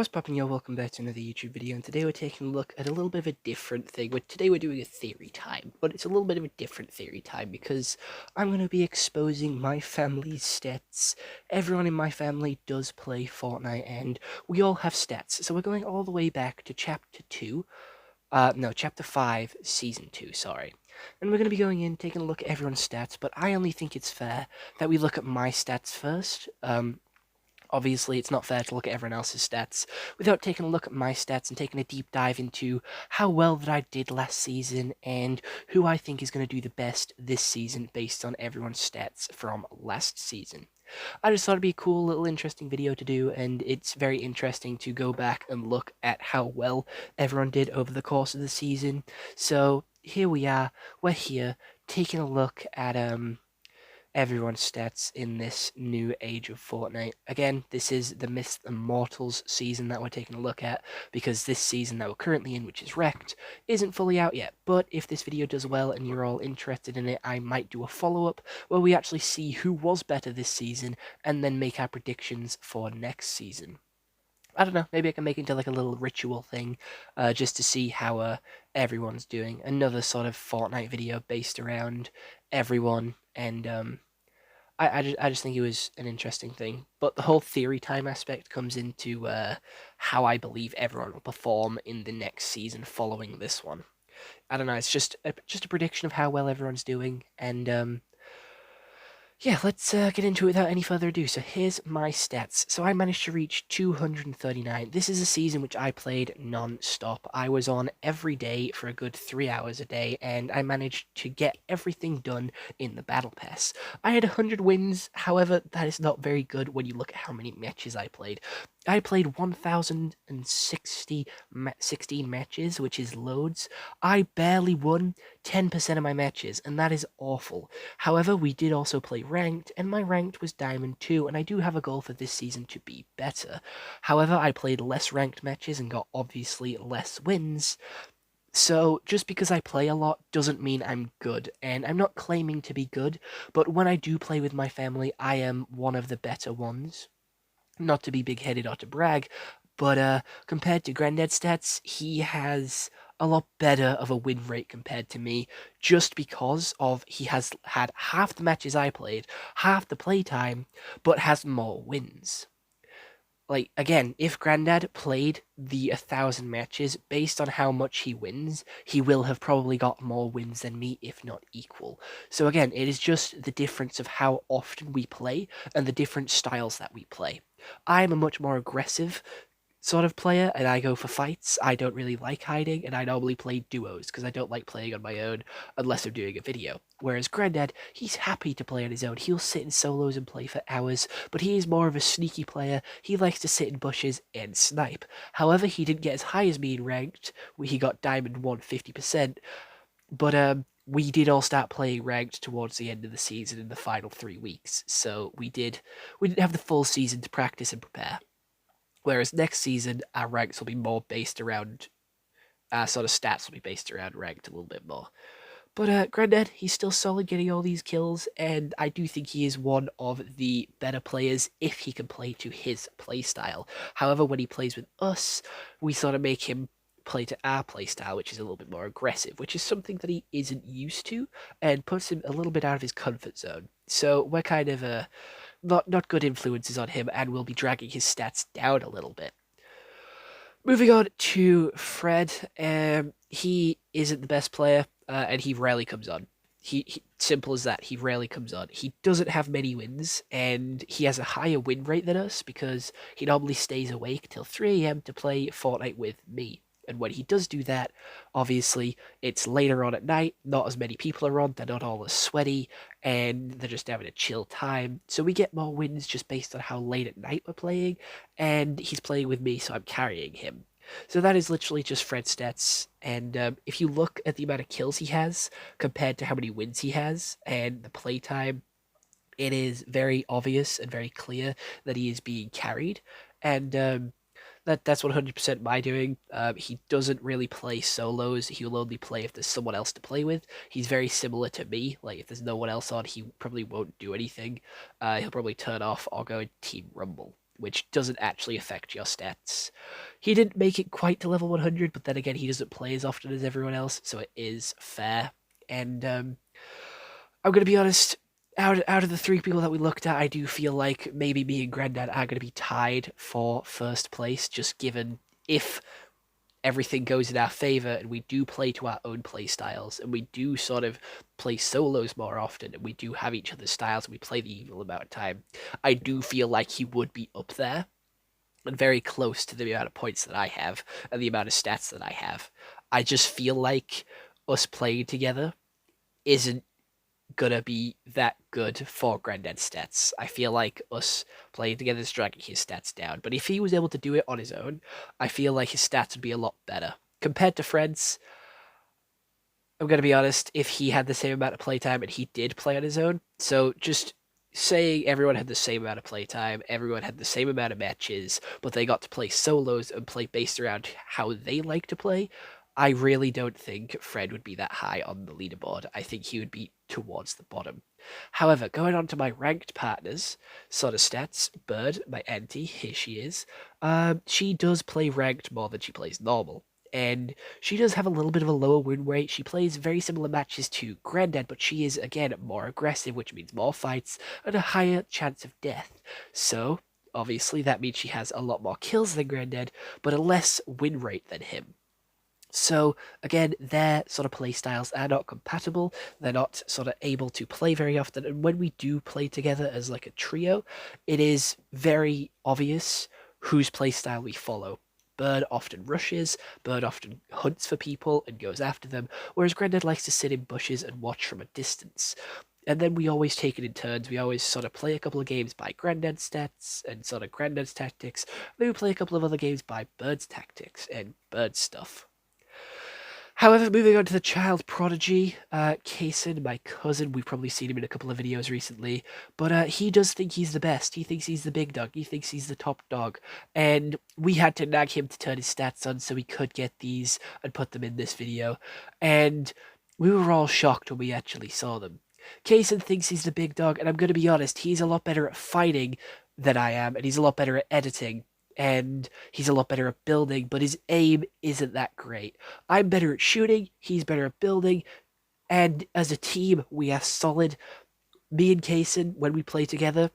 What's poppin', yo? Welcome back to another YouTube video, and today we're taking a look at a little bit of a different thing. Today we're doing a theory time, but it's a little bit of a different theory time because I'm going to be exposing my family's stats. Everyone in my family does play Fortnite, and we all have stats. So we're going all the way back to Chapter 2, no, Chapter 5, Season 2, sorry. And we're going to be going in, taking a look at everyone's stats, but I only think it's fair that we look at my stats first. Obviously, it's not fair to look at everyone else's stats without taking a look at my stats and taking a deep dive into how well that I did last season and who I think is going to do the best this season based on everyone's stats from last season. I just thought it'd be a cool little interesting video to do, and it's very interesting to go back and look at how well everyone did over the course of the season. So here we are, we're here, taking a look at everyone's stats in this new age of Fortnite. Again, this is the Myths and Mortals season that we're taking a look at, because this season that we're currently in, which is Wrecked, isn't fully out yet. But if this video does well and you're all interested in it, I might do a follow-up where we actually see who was better this season and then make our predictions for next season. I don't know, maybe I can make it into like a little ritual thing, just to see how everyone's doing. Another sort of Fortnite video based around everyone, and I just think it was an interesting thing. But the whole theory time aspect comes into how I believe everyone will perform in the next season following this one. I don't know, it's just a prediction of how well everyone's doing, and yeah, let's get into it without any further ado. So here's my stats. So I managed to reach 239. This is a season which I played non-stop. I was on every day for a good 3 hours a day, and I managed to get everything done in the Battle Pass. I had 100 wins, however, that is not very good when you look at how many matches I played. I played 1,016 matches, which is loads. I barely won 10% of my matches, and that is awful. However, we did also play ranked, and my ranked was Diamond 2, and I do have a goal for this season to be better. However, I played less ranked matches and got obviously less wins. So, just because I play a lot doesn't mean I'm good, and I'm not claiming to be good, but when I do play with my family, I am one of the better ones. Not to be big-headed or to brag, but compared to Granddad's stats, he has a lot better of a win rate compared to me, just because of he has had half the matches I played, half the playtime, but has more wins. Like, again, if Grandad played the 1,000 matches, based on how much he wins, he will have probably got more wins than me, if not equal. So again, it is just the difference of how often we play and the different styles that we play. I'm a much more aggressive sort of player, and I go for fights. I don't really like hiding, and I normally play duos because I don't like playing on my own unless I'm doing a video. Whereas Grandad, he's happy to play on his own. He'll sit in solos and play for hours, but he is more of a sneaky player. He likes to sit in bushes and snipe. However, he didn't get as high as me in ranked, where he got Diamond 150%, but we did all start playing ranked towards the end of the season in the final 3 weeks, so we didn't have the full season to practice and prepare. Whereas next season, our ranks will be more based around, our sort of stats will be based around ranked a little bit more. But Granddad, he's still solid getting all these kills, and I do think he is one of the better players if he can play to his playstyle. However, when he plays with us, we sort of make him play to our playstyle, which is a little bit more aggressive, which is something that he isn't used to, and puts him a little bit out of his comfort zone. So we're kind of not good influences on him, and will be dragging his stats down a little bit. Moving on to Fred, he isn't the best player, and he rarely comes on. Simple as that, he rarely comes on. He doesn't have many wins, and he has a higher win rate than us because he normally stays awake till 3 a.m. to play Fortnite with me. And when he does do that, obviously, it's later on at night, not as many people are on, they're not all as sweaty, and they're just having a chill time. So we get more wins just based on how late at night we're playing, and he's playing with me, so I'm carrying him. So that is literally just Fred's stats, and if you look at the amount of kills he has compared to how many wins he has, and the playtime, it is very obvious and very clear that he is being carried, and that's 100% my doing. He doesn't really play solos. He will only play if there's someone else to play with. He's very similar to me. Like, if there's no one else on, he probably won't do anything. He'll probably turn off or go into Team Rumble. which doesn't actually affect your stats. He didn't make it quite to level 100, but then again, he doesn't play as often as everyone else, so it is fair. And I'm gonna be honest. Out of the three people that we looked at, I do feel like maybe me and Grandad are gonna be tied for first place, just given if everything goes in our favor and we do play to our own play styles and we do sort of play solos more often and we do have each other's styles and we play the equal amount of time, I do feel like he would be up there and very close to the amount of points that I have and the amount of stats that I have. I just feel like us playing together isn't gonna be that good for Granddad's stats. I feel like us playing together is dragging his stats down. But if he was able to do it on his own, I feel like his stats would be a lot better. Compared to Fred's, I'm gonna be honest, if he had the same amount of playtime and he did play on his own, so just saying everyone had the same amount of playtime, everyone had the same amount of matches, but they got to play solos and play based around how they like to play, I really don't think Fred would be that high on the leaderboard. I think he would be towards the bottom. However, going on to my ranked partners, sort of stats, Bird, my auntie, here she is. She does play ranked more than she plays normal. And she does have a little bit of a lower win rate. She plays very similar matches to Grandad, but she is, again, more aggressive, which means more fights and a higher chance of death. So, obviously, that means she has a lot more kills than Grandad, but a less win rate than him. So again, their sort of play styles are not compatible. They're not sort of able to play very often. And when we do play together as like a trio, it is very obvious whose play style we follow. Bird often rushes, Bird often hunts for people and goes after them, whereas Grandad likes to sit in bushes and watch from a distance. And then we always take it in turns. We always sort of play a couple of games by Grandad's stats and sort of Grandad's tactics. Then we play a couple of other games by Bird's tactics and Bird's stuff. However, moving on to the child prodigy, Kason, my cousin, we've probably seen him in a couple of videos recently, but he does think he's the best. He thinks he's the big dog. He thinks he's the top dog. And we had to nag him to turn his stats on so we could get these and put them in this video. And we were all shocked when we actually saw them. Kason thinks he's the big dog, and I'm going to be honest, he's a lot better at fighting than I am, and he's a lot better at editing and he's a lot better at building, but his aim isn't that great. I'm better at shooting, he's better at building, and as a team, we are solid. Me and Kason, when we play together,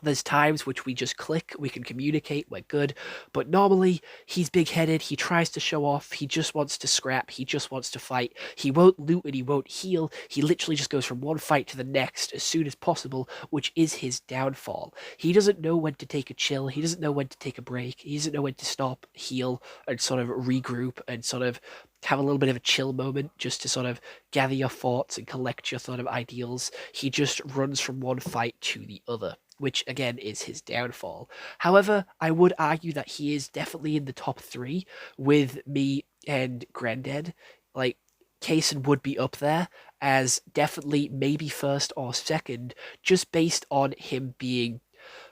there's times which we just click, we can communicate, we're good. But normally, he's big headed, he tries to show off, he just wants to scrap, he just wants to fight. He won't loot and he won't heal. He literally just goes from one fight to the next as soon as possible, which is his downfall. He doesn't know when to take a chill, he doesn't know when to take a break, he doesn't know when to stop, heal, and sort of regroup and sort of have a little bit of a chill moment just to sort of gather your thoughts and collect your sort of ideals. He just runs from one fight to the other, which again is his downfall. However, I would argue that he is definitely in the top three with me and Grandad. Like, Kaysen would be up there as definitely maybe first or second, just based on him being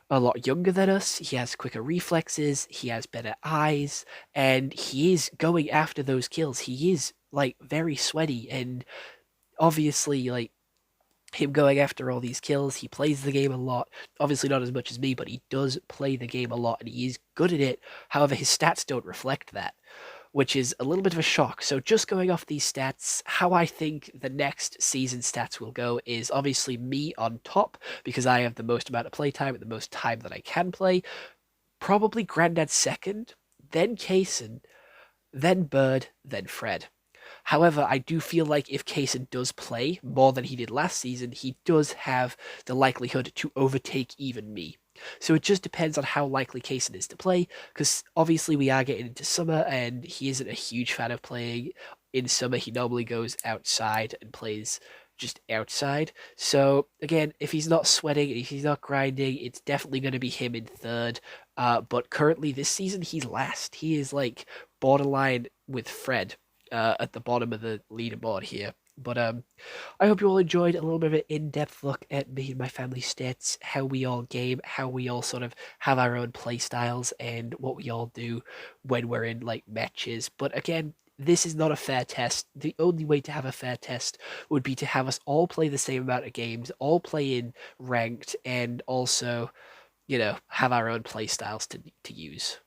a lot younger than us. He has quicker reflexes, he has better eyes, and he is going after those kills. He is like very sweaty and obviously like him going after all these kills. He plays the game a lot. Obviously not as much as me, but he does play the game a lot and he is good at it. However, his stats don't reflect that, which is a little bit of a shock. So just going off these stats, how I think the next season stats will go is obviously me on top because I have the most amount of playtime and the most time that I can play. Probably Grandad second, then Kaysen, then Bird, then Fred. However, I do feel like if Kaysen does play more than he did last season, he does have the likelihood to overtake even me. So it just depends on how likely Kaysen is to play, because obviously we are getting into summer, and he isn't a huge fan of playing in summer. He normally goes outside and plays just outside. So again, if he's not sweating, if he's not grinding, it's definitely going to be him in third. But currently this season, he's last. He is like borderline with Fred at the bottom of the leaderboard here. But I hope you all enjoyed a little bit of an in-depth look at me and my family stats, how we all game, how we all sort of have our own play styles, and what we all do when we're in like matches. But again, this is not a fair test. The only way to have a fair test would be to have us all play the same amount of games, all play in ranked, and also have our own play styles to use.